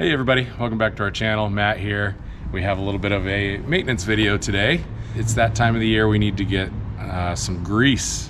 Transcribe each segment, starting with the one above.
Hey everybody, welcome back to our channel. Matt here. We have a little bit of a maintenance video today. It's that time of the year we need to get some grease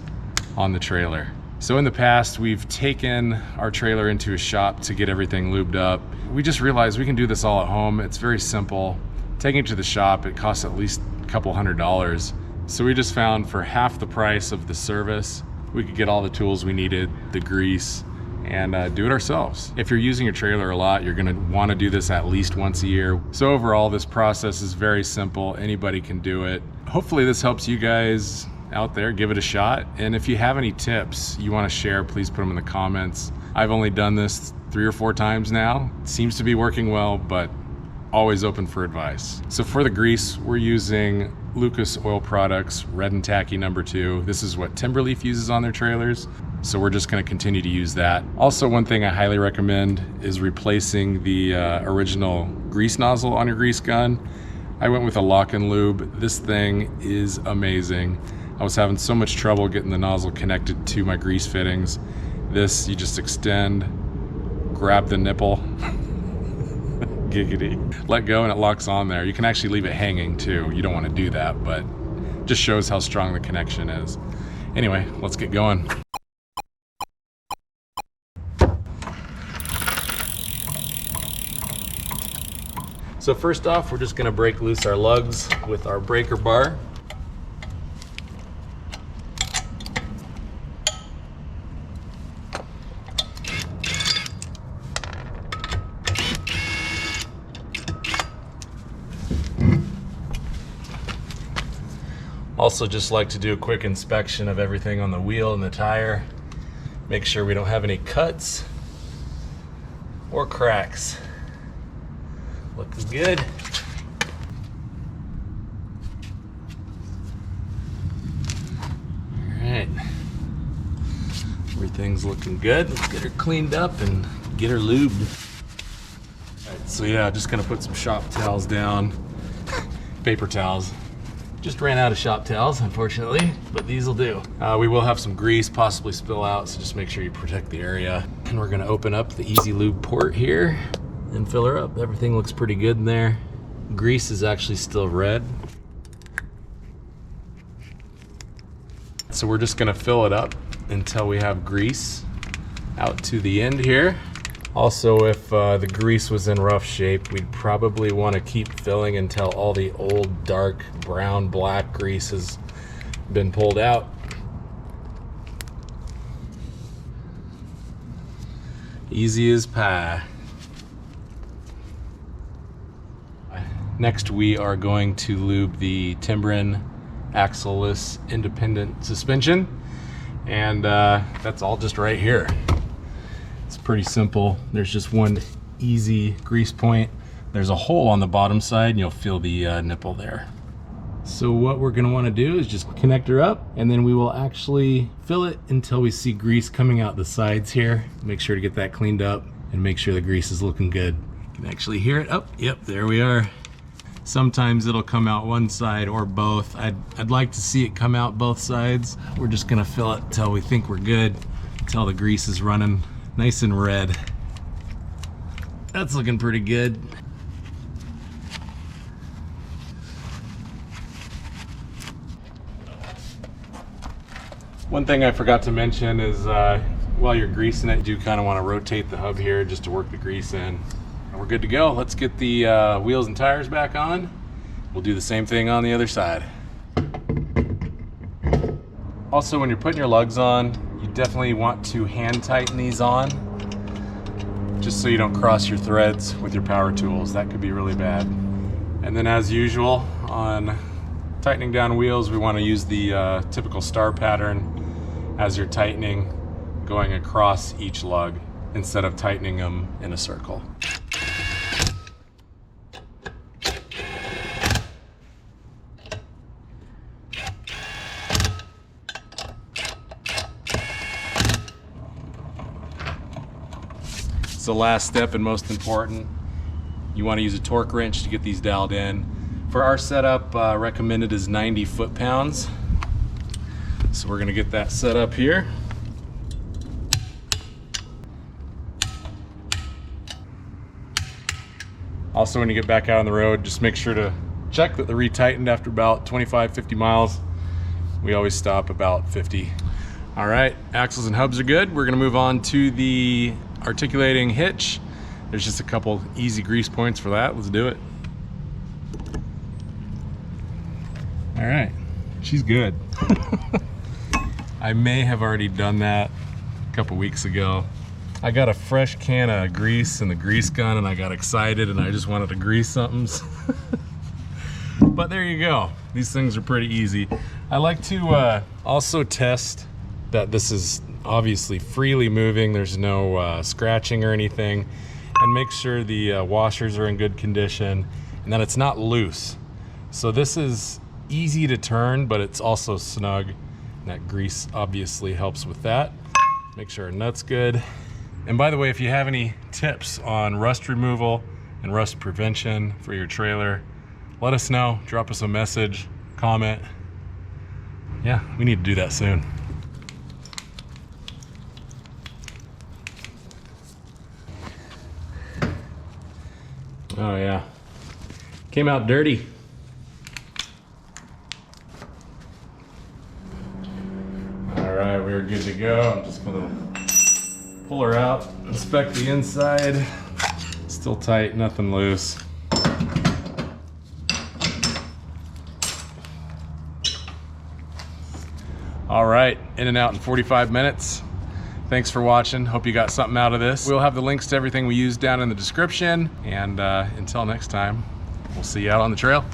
on the trailer. So in the past, we've taken our trailer into a shop to get everything lubed up. We just realized we can do this all at home. It's very simple. Taking it to the shop, it costs at least a couple $100s. So we just found for half the price of the service, we could get all the tools we needed, the grease, and do it ourselves. If you're using your trailer a lot, you're gonna wanna do this at least once a year. So overall, this process is very simple. Anybody can do it. Hopefully this helps you guys out there. Give it a shot. And if you have any tips you wanna share, please put them in the comments. I've only done this 3 or 4 times now. It seems to be working well, but always open for advice. So for the grease, we're using Lucas Oil Products Red and Tacky #2. This is what Timberleaf uses on their trailers. So we're just gonna continue to use that. Also, one thing I highly recommend is replacing the original grease nozzle on your grease gun. I went with a Lock and Lube. This thing is amazing. I was having so much trouble getting the nozzle connected to my grease fittings. This, you just extend, grab the nipple, giggity, let go, and it locks on there. You can actually leave it hanging too. You don't want to do that, but just shows how strong the connection is. Anyway, let's get going. So first off, we're just gonna break loose our lugs with our breaker bar. Also just like to do a quick inspection of everything on the wheel and the tire. Make sure we don't have any cuts or cracks. Looking good. All right, everything's looking good. Let's get her cleaned up and get her lubed. All right, so yeah, just gonna put some shop towels down, paper towels. Just ran out of shop towels, unfortunately, but these will do. We will have some grease possibly spill out, so just make sure you protect the area. And we're gonna open up the Easy Lube port here and fill her up. Everything looks pretty good in there. Grease is actually still red. So we're just gonna fill it up until we have grease out to the end here. Also, if the grease was in rough shape, we'd probably want to keep filling until all the old dark brown black grease has been pulled out. Easy as pie. Next, we are going to lube the Timbren Axel-less independent suspension, and that's all just right here. It's pretty simple. There's just one easy grease point. There's a hole on the bottom side and you'll feel the nipple there. So what we're gonna wanna do is just connect her up, and then we will actually fill it until we see grease coming out the sides here. Make sure to get that cleaned up and make sure the grease is looking good. You can actually hear it. Oh, yep, there we are. Sometimes it'll come out one side or both. I'd like to see it come out both sides. We're just gonna fill it until we think we're good, until the grease is running nice and red. That's looking pretty good. One thing I forgot to mention is while you're greasing it, you do kind of want to rotate the hub here just to work the grease in. We're good to go. Let's get the wheels and tires back on. We'll do the same thing on the other side. Also, when you're putting your lugs on, you definitely want to hand tighten these on, just so you don't cross your threads with your power tools. That could be really bad. And then as usual, on tightening down wheels, we want to use the typical star pattern as you're tightening, going across each lug instead of tightening them in a circle. It's the last step and most important. You want to use a torque wrench to get these dialed in. For our setup, recommended is 90 foot-pounds. So we're going to get that set up here. Also, when you get back out on the road, just make sure to check that they're retightened after about 25-50 miles. We always stop about 50. All right, axles and hubs are good. We're gonna move on to the articulating hitch. There's just a couple easy grease points for that. Let's do it. All right, she's good. I may have already done that a couple weeks ago. I got a fresh can of grease in the grease gun and I got excited and I just wanted to grease something. But there you go. These things are pretty easy. I like to also test that this is obviously freely moving. There's no scratching or anything. And make sure the washers are in good condition and that it's not loose. So this is easy to turn, but it's also snug. And that grease obviously helps with that. Make sure our nut's good. And by the way, if you have any tips on rust removal and rust prevention for your trailer, let us know. Drop us a message, comment. Yeah, we need to do that soon. Oh yeah, came out dirty. All right, we're good to go. I'm just gonna pull her out, inspect the inside. Still tight, nothing loose. All right, in and out in 45 minutes. Thanks for watching. Hope you got something out of this. We'll have the links to everything we used down in the description. And until next time, we'll see you out on the trail.